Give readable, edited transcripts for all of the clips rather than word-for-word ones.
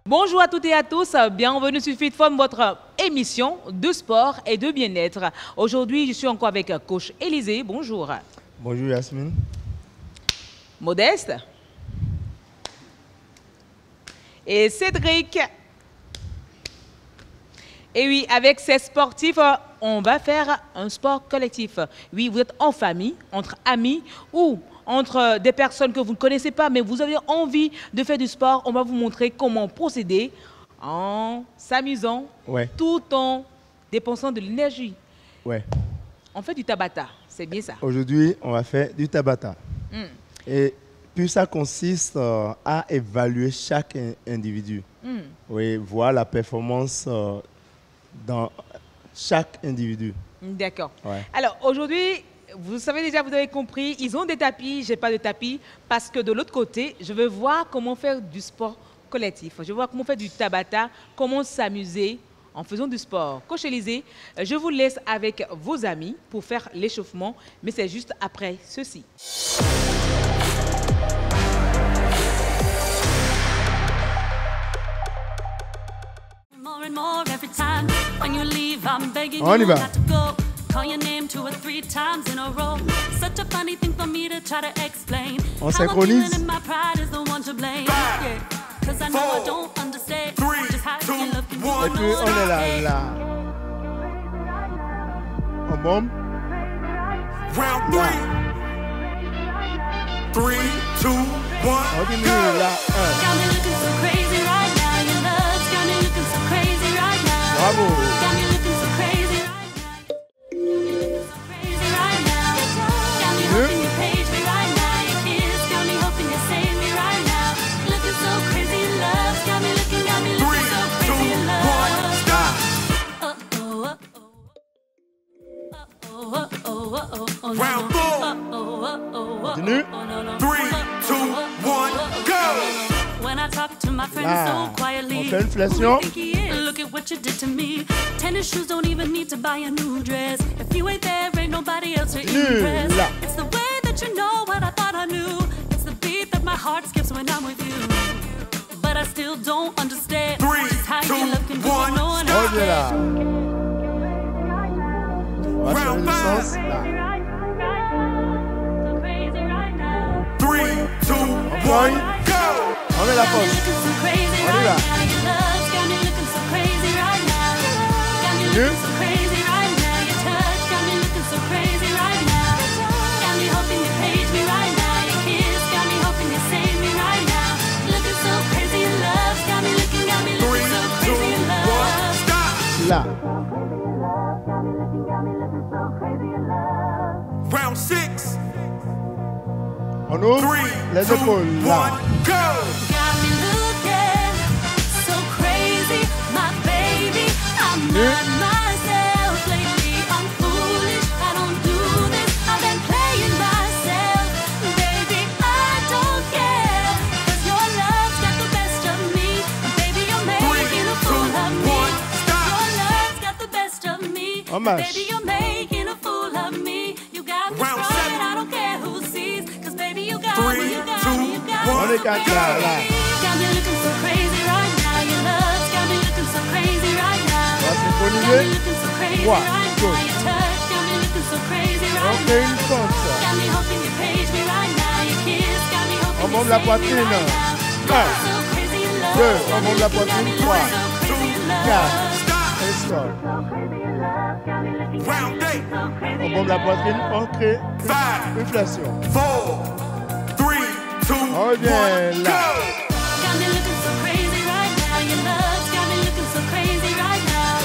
Bonjour à toutes et à tous, bienvenue sur FitForm, votre émission de sport et de bien-être. Aujourd'hui, je suis encore avec coach Élisée. Bonjour. Bonjour Yasmine. Modeste. Et Cédric. Et oui, avec ces sportifs, on va faire un sport collectif. Oui, vous êtes en famille, entre amis ou entre des personnes que vous ne connaissez pas, mais vous avez envie de faire du sport. On va vous montrer comment procéder en s'amusant, tout en dépensant de l'énergie. Ouais. On fait du tabata, c'est bien ça. Aujourd'hui, on va faire du tabata. Et puis ça consiste à évaluer chaque individu. Oui, voir la performance dans chaque individu. D'accord. Ouais. Alors aujourd'hui, vous savez déjà, vous avez compris, ils ont des tapis, j'ai pas de tapis, parce que de l'autre côté, je veux voir comment faire du sport collectif. Je veux voir comment faire du tabata, comment s'amuser en faisant du sport. Coach Élisée, je vous laisse avec vos amis pour faire l'échauffement, mais c'est juste après ceci. On y va. On synchronise. Et puis on est là. On bombe. Round 3. 3, 2, 1. On diminue là. Bravo. Round 4. Continue. 3, 2, 1, go. When I talk to my friends Là, so quietly, on fait une flexion. who do you think he is? Look at what you did to me. Tennis shoes don't even need to buy a new dress. If you ain't there, ain't nobody else to impress. Là. It's the way that you know what I thought I knew. It's the beat that my heart skips when I'm with you. But I still don't understand 3, just how 2, you look and 1, no one On est là. On va changer Round de 5. sens. Là. 3, 2, 1, Point. go. On met la pause. On y va. Continue. Là. Round 6. On ouvre 3, les 2, épaules. 1, Là. go. Got me looking so crazy, my baby. I'm not myself lately. I'm foolish. I don't do this. I've been playing myself, baby. I don't care, 'cause your love's got the best of me, baby. You're making a fool of me. 3, 2, 1, stop. Your love's got the best of me, Hommage. baby. You're making a fool of me. You got me Round running. 7. I don't care who sees, 'cause baby, you got 3, me. You got 2, me. You got me. 1, On est quatre là. Là. Got me looking so crazy right now. Your love's got me looking so crazy right now. On va Got me synchroniser. looking so crazy Droit, right now. gauche. Your touch got me looking so crazy On right fait now. une pente. Got me hoping you page me right now. Your kiss got me hoping On you monte la save me poitrine. right now. Un, So crazy in love. 2, on Got me monte la looking, got me poitrine. 3, looking so crazy in love. 4. Et stop. Round 8. On bombe la poitrine. On crée 5, une flexion. 4, 3, 2, On revient 1, là. go. Got me looking so crazy right now. Your love's got me looking so crazy right now.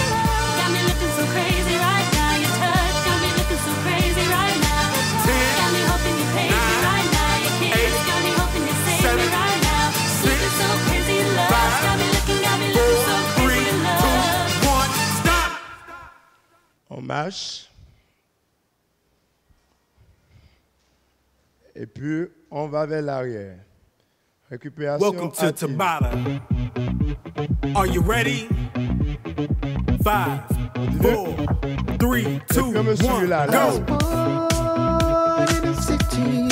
Got me looking so crazy right now. Your touch got me looking so crazy right now. 10, Got me hoping you page me right now. Your kiss got me hoping you save me 7, right now. Looking so crazy in love. 5, Got me looking 4, so 3, crazy in 2, love. 1, stop. On marche. Et puis, on va vers l'arrière. Récupération Welcome to active. Tabata. Are you ready? 5, 4, 3, 2, Comme 1, celui-là, là. go. Born in a city,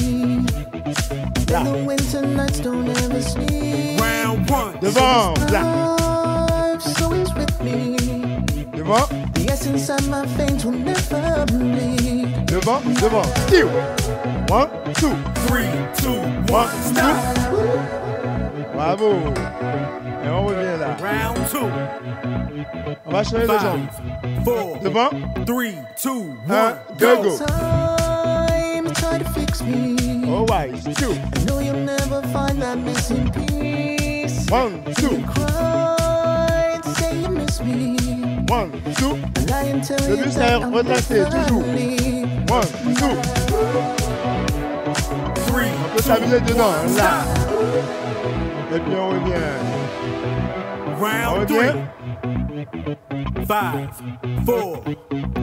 and the winter nights don't ever sleep. Round one. Devant, là. Love, so it's with me. Devant, The essence of my veins will never bleed. devant, devant. Still. 1, 2. 3, 2, 1, 1, stop. 2. Bravo. Et on revient là. Round 2. On va changer les jambes. 5, 4, Devant, 3, 2, 1, 1, 2, go. go. Time try to fix me. All right. Still. I know you'll never find that missing piece. 1, 2. Cry, say you miss me. 1, 2. Lie and tell Le you muscle that est I'm retracé, toujours. lonely. 1, 2. 3, On peut s'amuser dedans, là. Et puis on revient. round Ok. 3. 5, 4,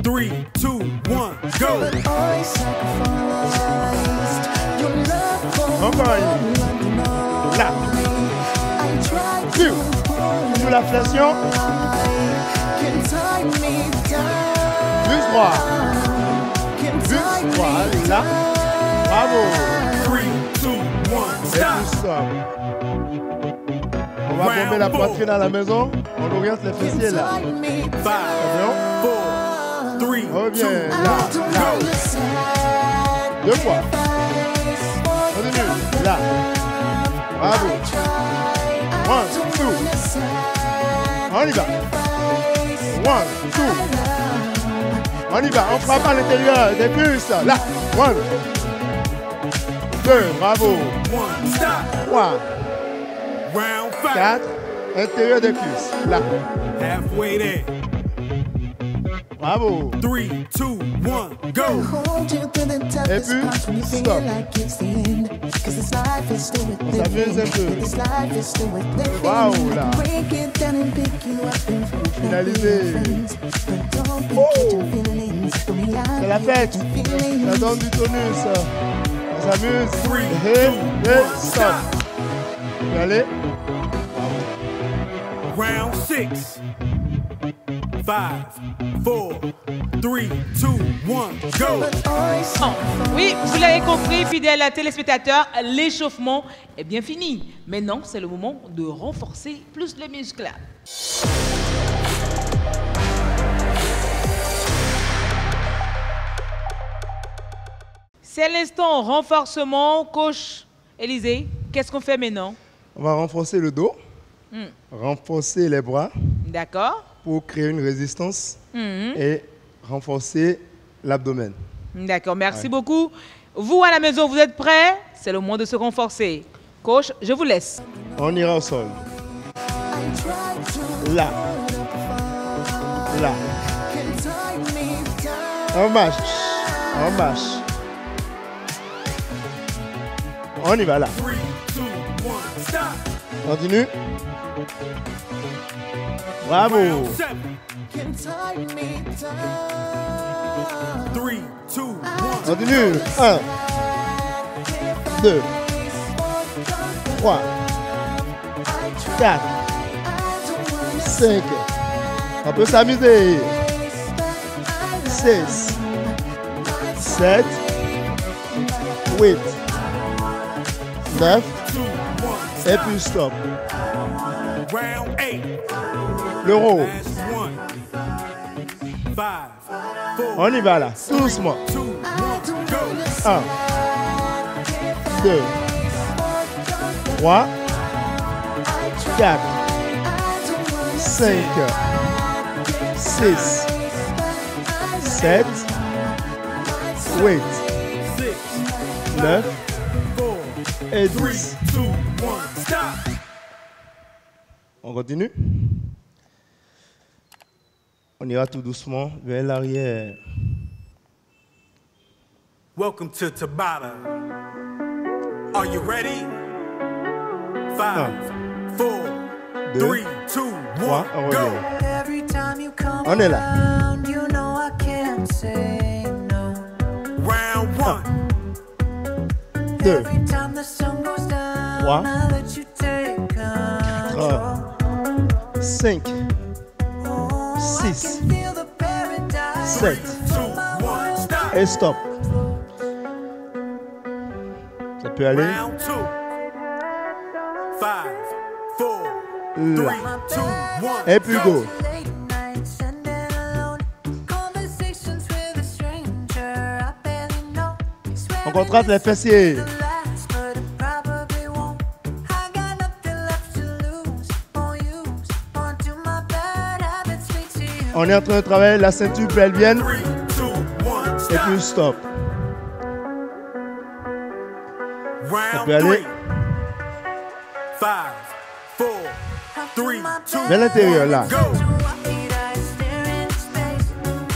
3, 2, 1, go. I sacrificed your love for Encore une. love. Là. I tried to Still. hold Sous la flexion. can tie me down. Plus droit. Can Plus tie droit. me Allez, là. Bravo. 3, 2, 1, Et stop. plus stop. On va bomber la poitrine à la maison. On oriente les fessiers là. tie me 5, down. 4, 3, 2, Reviens là, Don't là. understand. 2 fois. Continue. Là. Bravo. 1, 2. On y va. 1, 2. On y va. On frappe à l'intérieur des puces. Là. 1, 2. Bravo. 1, stop. 3, Round 5. 4. Intérieur des cuisses. Là. Halfway there. Bravo. 3, 2, 1, go. Hold you through the toughest puis, parts when you feel stop. like it's the end. 'Cause this life is still with On s'amuse un peu. This life is still with living. Wow, là. Break it down and pick you up and Finalisé. But don't be catching feelings. C'est la fête. Ça donne du tonus. On s'amuse. Et stop. Tu peux aller. Round 6. 5, 4, 3, 2, 1, go. Bon, oui, vous l'avez compris, fidèles téléspectateurs, l'échauffement est bien fini. Maintenant, c'est le moment de renforcer plus les muscles. C'est l'instant renforcement. Coach Élisée, qu'est-ce qu'on fait maintenant? On va renforcer le dos. Renforcer les bras D'accord. pour créer une résistance et renforcer l'abdomen. D'accord, merci beaucoup. Vous, à la maison, vous êtes prêts? C'est le moment de se renforcer. Coach, je vous laisse. On ira au sol. Là. Là. On marche. On marche. On y va là. 3, 2, 1, stop. Continue. Bravo. Round 7. 3, 2, 1. Continue. 1, 2, 3, 4, 5. On peut s'amuser. 6, 7, 8, 9. 2, 1, Et puis stop. round 8. L'euro. Last one. 5, 4, On y va là. Doucement. 2, 1, go. 1, 2, 3, 4, 5, 6, 7, 8, 6, 9 4, et 3, 10. 2, 1, stop. On continue. On ira tout doucement vers l'arrière. Welcome to Tabata. Are you ready? 5, 4, 3, 2, 3, 1, on go. revient. Every time you come On est là. around, you know I can't say no. Round 1. 2, Every time the sun goes down, 3, I let you take control. 5, Oh, I 6, can feel the paradise. 7 2, 1, stop. et stop. Ça peut aller. Round 2. 5, 4, là. 3, 2, 1. Et puis go. Late nights and then alone. Conversations with a stranger I barely know. On contraste les fessiers. Last, but it probably won't. I got nothing left to lose or use. Won't do my bad habits lead to you. On est en train de travailler la ceinture pelvienne 3, 2, 1. et puis Stop. stop. Round peut aller. 3. 5, 4, 3, 2, Vers l'intérieur là. go. Wide eyes staring into space,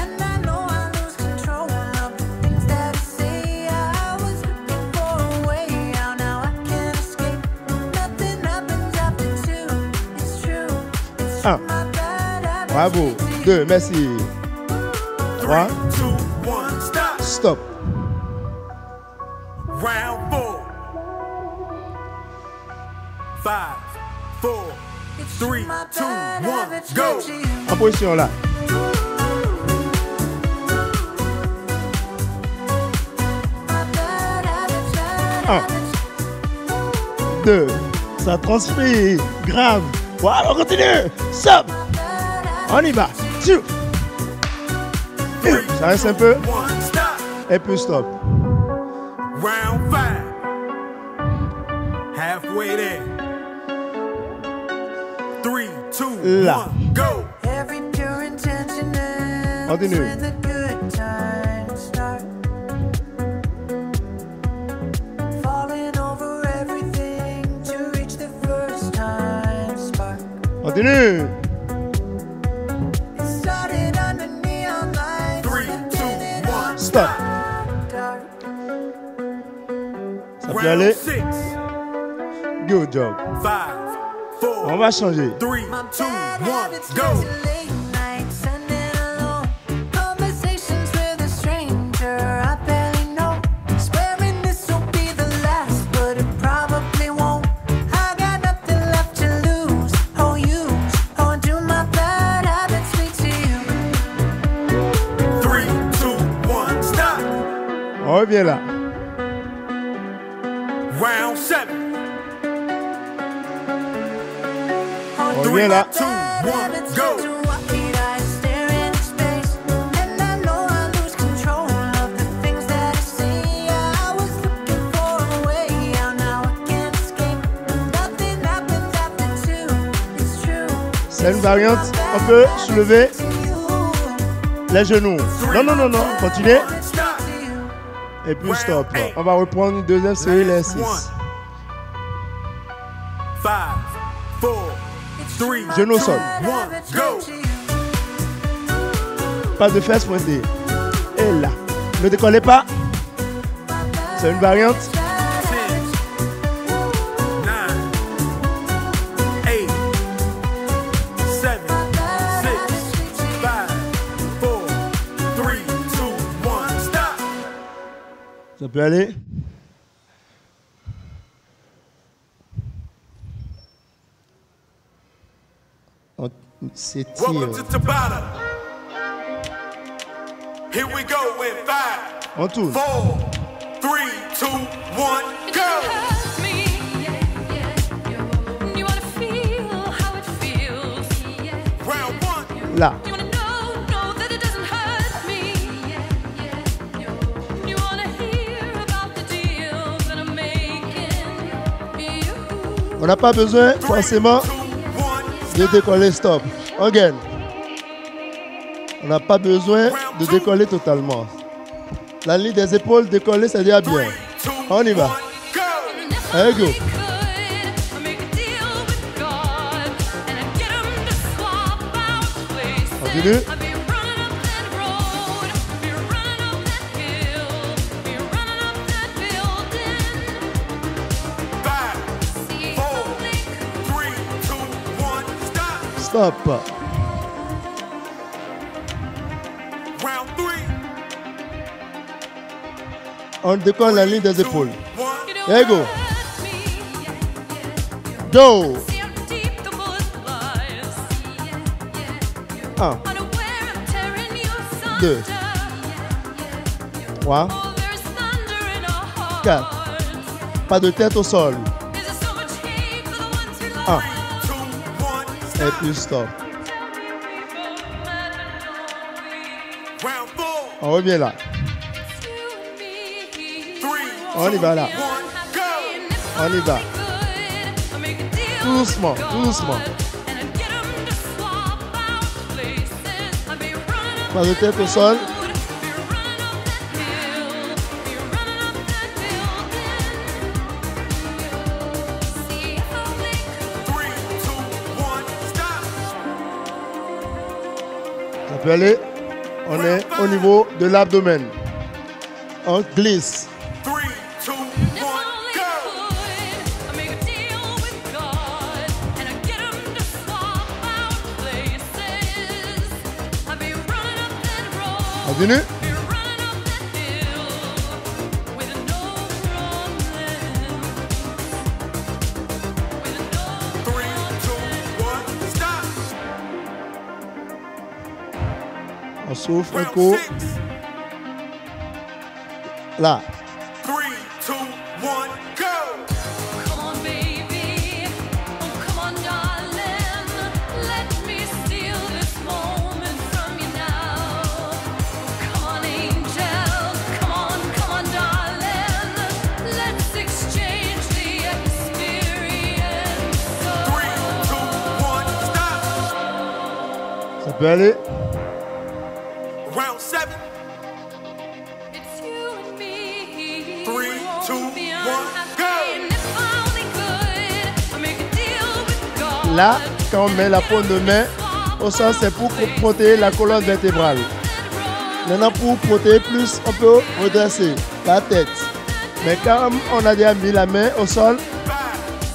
and I know I lose control of the things that I say. I was looking for a way out, now I can't escape. Nothing happens after two. It's true. It's Un. my bad habits. Bravo. 2, merci. 3, 2, 1, stop. stop. Round 4. 5, 4, 3, 2, 1, go. En position là. Un. 2. Ça transpire. Grave. Voilà, on continue. Stop. On y va. Tchou. Ça reste un peu. 1, stop. Et puis stop. Round 5. Halfway there. 3, 2, Là. 1, go. Every pure intention ends Continue. with a good time start. Falling over everything to reach the first time spark. Continue. It started under neon lights. 3, and 2, then it 1, Stop. dark. Ça peut aller. Round 6. Good job. 5, On 4, va changer. 3, 2, 1, go. Late nights and then alone. Conversations with a stranger I barely know. Swearing this will be the last, but it probably won't. I got nothing left to lose or use. Or do my bad habits lead to you? 3, 2, 1, stop. On revient là. Round 7. On revient là. 2, 1, go. Wide eyes staring into space, and I know I lose control of the things that I see. I was looking for a way out, now I can't escape. Nothing happens after two. It's true. C'est une variante. On peut soulever les genoux. Non, non, non, non. Continuez. Stop. Et puis stop. On va reprendre une deuxième série, les 6. 5, 4, 3, Genoux au sol. 1, go. Pas de fesses pointées. Et là. Ne décollez pas. C'est une variante. 10, 9, 8, 7, 6, 5, 4, 3, 2, 1, stop. Ça peut aller. On s'étire. Welcome to Tabata. Here we go in 5, On tourne. 4, 3, 2, 1, go. Hurt me, you wanna feel how it feels. Round 1. Là. You wanna know that it doesn't hurt me. You wanna hear about the deals that I'm making. On n'a pas besoin 3, forcément 2, 1, de décoller. Stop. Again. On n'a pas besoin de décoller totalement. La ligne des épaules décollée, c'est déjà bien. 3, 2, On y va. 1, go. Allez, go. Continue. Stop. Round 3. On décolle la ligne des épaules. 1. There you go. Go. 1, 2, 3, 4. Pas de tête au sol. 1, et puis stop. Round 4. On revient là. 3, On y va là. 1, go. On y va. Tout doucement, tout doucement. Pas de tête au sol. 3, 2, 1, stop. Ça peut aller. On est au niveau de l'abdomen. On glisse. 3, 2, 1, go. Continue. On souffle un coup. Là. 3, 2, 1, go. Come on, baby. Oh, come on, darling. Let me steal this moment from you now. Come on, angel. Come on, darling. Let's exchange the experience. 3, 2, 1, stop. Ça peut aller. Round 7. It's you and me. 3, 2, 1, go. And if I only could make a deal with God. Là, quand on met la paume de main au sol, c'est pour protéger la colonne vertébrale. Maintenant, pour protéger plus, on peut redresser la tête. Mais quand on a déjà mis la main au sol, 5,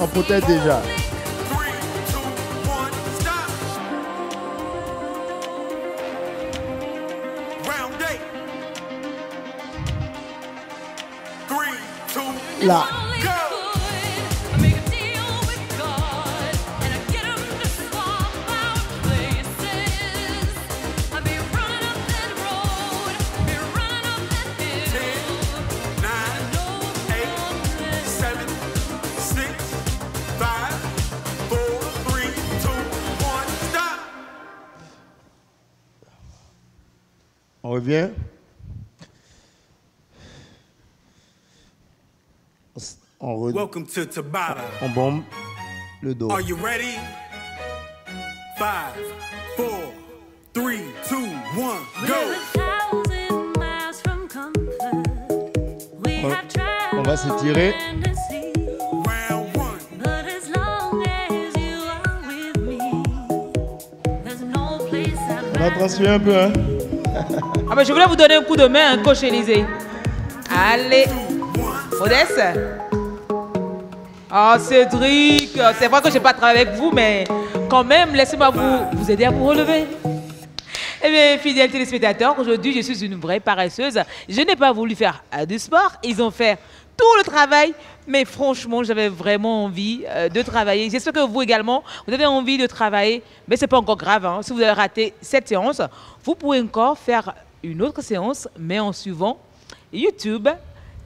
on protège déjà. 3, 2, 1, stop. Round 8. 3, 2, Là. go. Make a deal with God, and I get him to swap out places. I'll be running up that road, be running up that 10, hill. 9, 8, 7, 6, 5, 4, 3, 2, 1, stop. On revient. Welcome to Tabata. On bombe le dos. Are you ready? 5, 4, 3, 2, 1, go. On va s'étirer. Round 1. On va transpirer un peu. Hein. Ah ben, je voulais vous donner un coup de main, coach Élysée. Allez, Modeste. Oh Cédric, c'est vrai que je n'ai pas travaillé avec vous, mais quand même, laissez-moi vous aider à vous relever. Eh bien, fidèles téléspectateurs, aujourd'hui, je suis une vraie paresseuse. Je n'ai pas voulu faire du sport. Ils ont fait tout le travail, mais franchement, j'avais vraiment envie de travailler. J'espère que vous également, vous avez envie de travailler, mais ce n'est pas encore grave. Hein. Si vous avez raté cette séance, vous pouvez encore faire une autre séance, mais en suivant YouTube.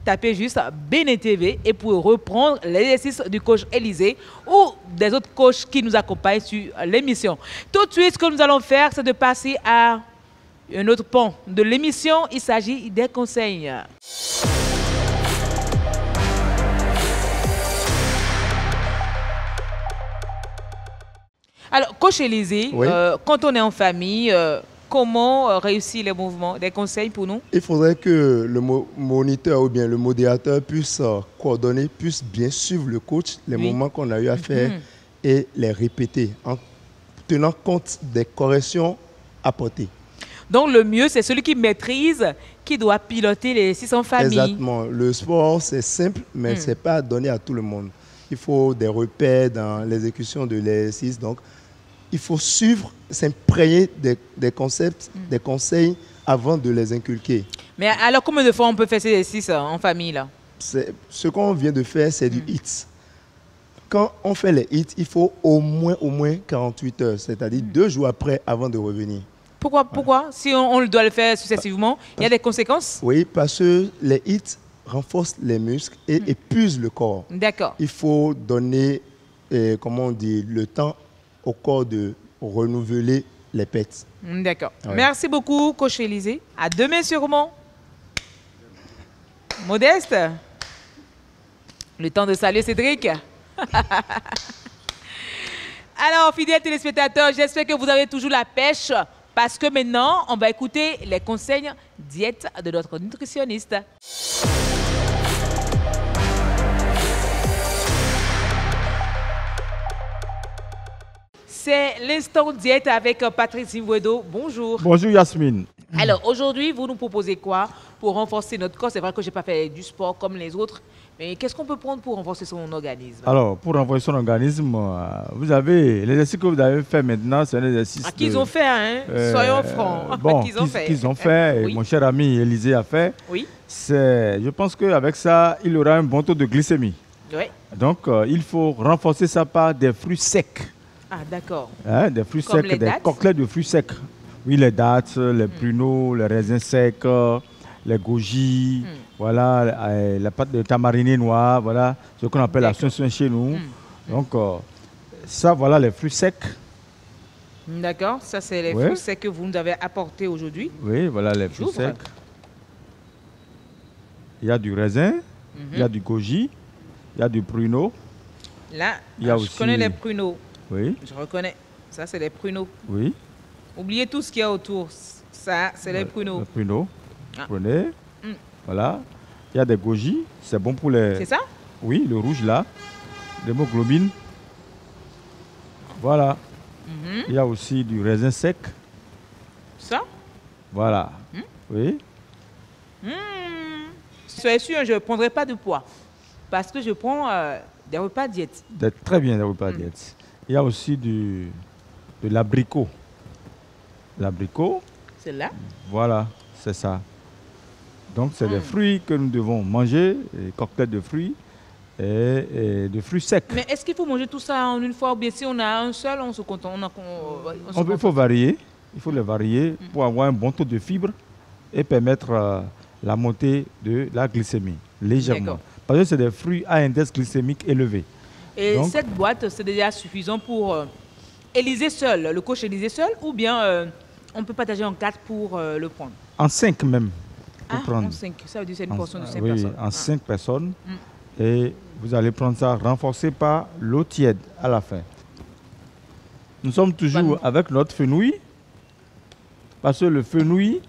Tapez juste BNTV et pour reprendre l'exercice du coach Élysée ou des autres coachs qui nous accompagnent sur l'émission. Tout de suite, ce que nous allons faire, c'est de passer à un autre pan de l'émission. Il s'agit des conseils. Alors, coach Élysée, Oui. quand on est en famille, comment réussir les mouvements? Des conseils pour nous? Il faudrait que le moniteur ou bien le modérateur puisse coordonner, puisse bien suivre le coach, les Oui. moments qu'on a eu à faire et les répéter en tenant compte des corrections apportées. Donc, le mieux, c'est celui qui maîtrise, qui doit piloter l'exercice en famille. Exactement. Le sport, c'est simple, mais ce n'est pas donné à tout le monde. Il faut des repères dans l'exécution de l'exercice. Donc, il faut suivre, s'imprégner des concepts, des conseils avant de les inculquer. Mais alors, combien de fois on peut faire ces exercices en famille là? Ce qu'on vient de faire, c'est du HIIT. Quand on fait les HIIT, il faut au moins 48 heures, c'est-à-dire 2 jours après avant de revenir. Pourquoi? Si on doit le faire successivement, il y a des conséquences? Oui, parce que les HIIT renforcent les muscles et épuisent le corps. D'accord. Il faut donner, comment on dit, le temps au corps de renouveler les pets. D'accord. Ouais. Merci beaucoup, coach Élisée. À demain sûrement. Modeste, le temps de saluer Cédric. Alors, fidèles téléspectateurs, j'espère que vous avez toujours la pêche parce que maintenant, on va écouter les conseils diète de notre nutritionniste. C'est l'instant diète avec Patrice Zimwedo. Bonjour. Bonjour Yasmine. Alors, aujourd'hui, vous nous proposez quoi pour renforcer notre corps? C'est vrai que je n'ai pas fait du sport comme les autres, mais qu'est-ce qu'on peut prendre pour renforcer son organisme? Alors, pour renforcer son organisme, vous avez l'exercice que vous avez fait maintenant, c'est un exercice. Qu'ils ont fait, hein? Soyons francs. Bon, qu'ils ont fait. qu'ils ont fait, et Oui. mon cher ami Élisée a fait. Oui. Je pense qu'avec ça, il aura un bon taux de glycémie. Oui. Donc, il faut renforcer ça par des fruits secs. Ah, d'accord. Hein, des fruits Comme secs, les des dattes? coquelettes de fruits secs. Oui, les dattes, les pruneaux, les raisins secs, les goji, voilà, la pâte de tamarinée noire, voilà, ce qu'on appelle la soin chez nous. Donc, ça, voilà les fruits secs. D'accord. Ça, c'est les Ouais. fruits secs que vous nous avez apportés aujourd'hui. Oui, voilà les fruits J'ouvre. secs. Il y a du raisin, il y a du goji, il y a du pruneau. Là, Il y a je aussi- connais les pruneaux. Oui, Je reconnais. Ça, c'est les pruneaux. oui. Oubliez tout ce qu'il y a autour. Ça, c'est les pruneaux. Le pruneau. Ah. Prenez. Voilà. Il y a des goji, c'est bon pour les... C'est ça? Oui, le rouge là, l'hémoglobine. Voilà. Il y a aussi du raisin sec. Ça? Voilà. Oui. Soyez sûr, je ne prendrai pas de poids. Parce que je prends des repas diète. Très bien, des repas diète. Il y a aussi de l'abricot. L'abricot, Celle-là? voilà, c'est ça. Donc, c'est des fruits que nous devons manger, des cocktails de fruits et de fruits secs. Mais est-ce qu'il faut manger tout ça en une fois ou bien si on a un seul, on se contente? Il faut varier, il faut les varier pour avoir un bon taux de fibres et permettre la montée de la glycémie, légèrement. D'accord. Parce que c'est des fruits à index glycémique élevé. Et Donc- cette boîte, c'est déjà suffisant pour Élisée seul, le coach Élisée seul, ou bien on peut partager en 4 pour le prendre? En 5 même, pour Ah, prendre. en 5, ça veut dire que c'est une portion de 5 oui, personnes. en 5 personnes. Et vous allez prendre ça renforcé par l'eau tiède à la fin. Nous sommes toujours avec notre fenouil, parce que le fenouil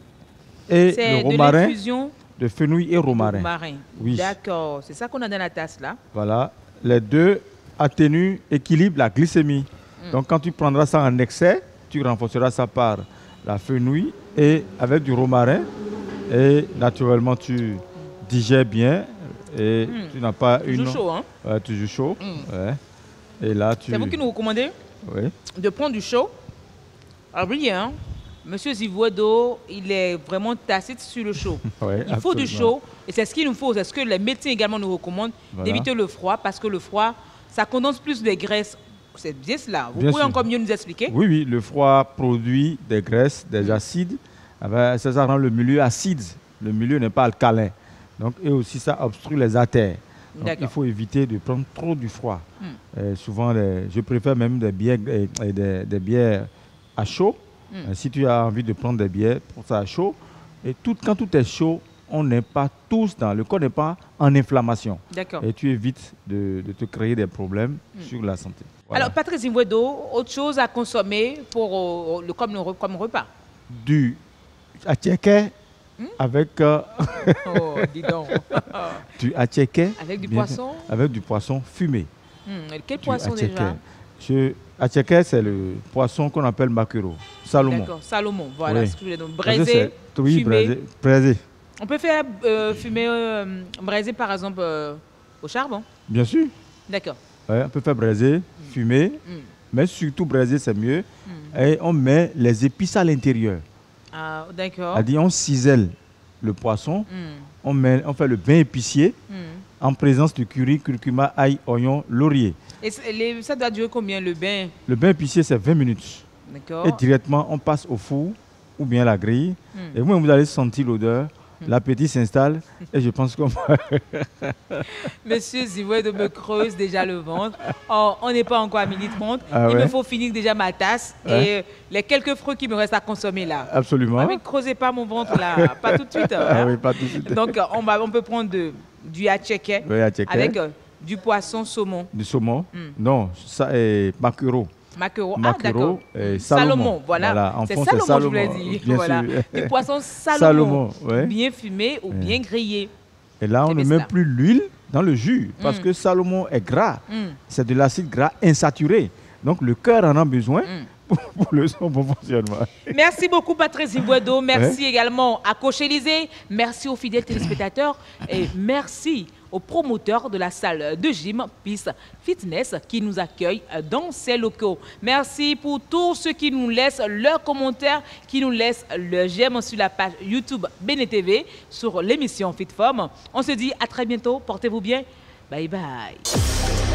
et C'est le de romarin, l'infusion de fenouil et de romarin. romarin. Oui. D'accord, c'est ça qu'on a dans la tasse là. Voilà, les deux atténuent, équilibrent la glycémie. Donc quand tu prendras ça en excès, tu renforceras ça par la fenouil et avec du romarin. Et naturellement, tu digères bien et tu n'as pas une... Toujours chaud, hein? Ouais, toujours chaud. Ouais. Et là, tu... C'est vous qui nous recommandez Oui. de prendre du chaud. Ah oui, hein? Monsieur Zimwedo, il est vraiment tacite sur le chaud. Ouais, Il faut du absolument. chaud et c'est ce qu'il nous faut. C'est ce que les médecins également nous recommandent, Voilà. d'éviter le froid parce que le froid, ça condense plus les graisses. C'est bien cela. Vous Bien pouvez sûr. encore mieux nous expliquer? Oui, oui, le froid produit des graisses, des acides. Ah ben, ça rend le milieu acide. Le milieu n'est pas alcalin. Donc, et aussi, ça obstrue les artères. Donc, D'accord. il faut éviter de prendre trop du froid. Souvent, je préfère même des bières, des bières à chaud. Si tu as envie de prendre des bières, pour ça à chaud. Et quand tout est chaud, on n'est pas tous le corps n'est pas en inflammation. D'accord. Et tu évites de te créer des problèmes sur la santé. Voilà. Alors, Patrice Zimwedo, autre chose à consommer pour comme repas? Du attiéké avec Oh, dis donc. du attiéké Avec du bien poisson? fait, avec du poisson fumé. Quel Du poisson déjà? Attiéké, c'est le poisson qu'on appelle maquereau, Salomon. D'accord, Salomon, voilà Oui. ce que je voulais dire. Parce que Braisé, oui, fumé. braisé. On peut faire fumer, braiser par exemple au charbon. Bien sûr. D'accord. Ouais, on peut faire braiser, fumer, mais surtout braiser, c'est mieux. Et on met les épices à l'intérieur. Ah, d'accord. C'est-à-dire, on cisèle le poisson, on fait le bain épicier en présence de curry, curcuma, ail, oignon, laurier. Et ça doit durer combien le bain? Le bain épicier, c'est 20 minutes. D'accord. Et directement, on passe au four ou bien à la grille. Et vous allez sentir l'odeur l'appétit s'installe et je pense qu'on Monsieur Zibouedo me creuse déjà le ventre. Oh, on n'est pas encore à 12h30. Ah Il ouais? me faut finir déjà ma tasse et les quelques fruits qui me restent à consommer là. Absolument. Ah, mais ne creusez pas mon ventre là, pas tout de suite. Ah hein. oui, pas tout de suite. Donc on peut prendre du yacheke Oui, yacheke. avec du poisson saumon. Du saumon. Non, ça est maquereau. Maquereau, ah Maquereau d'accord. et Salomon, voilà. En C'est fond, Salomon, je voulais Salomon, dire. bien Voilà. sûr. Du poisson Salomon, Salomon, ouais. bien fumé ou bien grillé. Et là, on Eh ne bien, met ça. plus l'huile dans le jus parce que Salomon est gras. C'est de l'acide gras insaturé. Donc, le cœur en a besoin pour son bon fonctionnement. Merci beaucoup, Patrice Zibouedo. Merci également à Coach Élysée. Merci aux fidèles téléspectateurs. Et merci aux promoteurs de la salle de gym Peace Fitness qui nous accueillent dans ces locaux. Merci pour tous ceux qui nous laissent leurs commentaires, qui nous laissent le j'aime sur la page YouTube Béné TV sur l'émission Fit Form. On se dit à très bientôt. Portez-vous bien. Bye bye.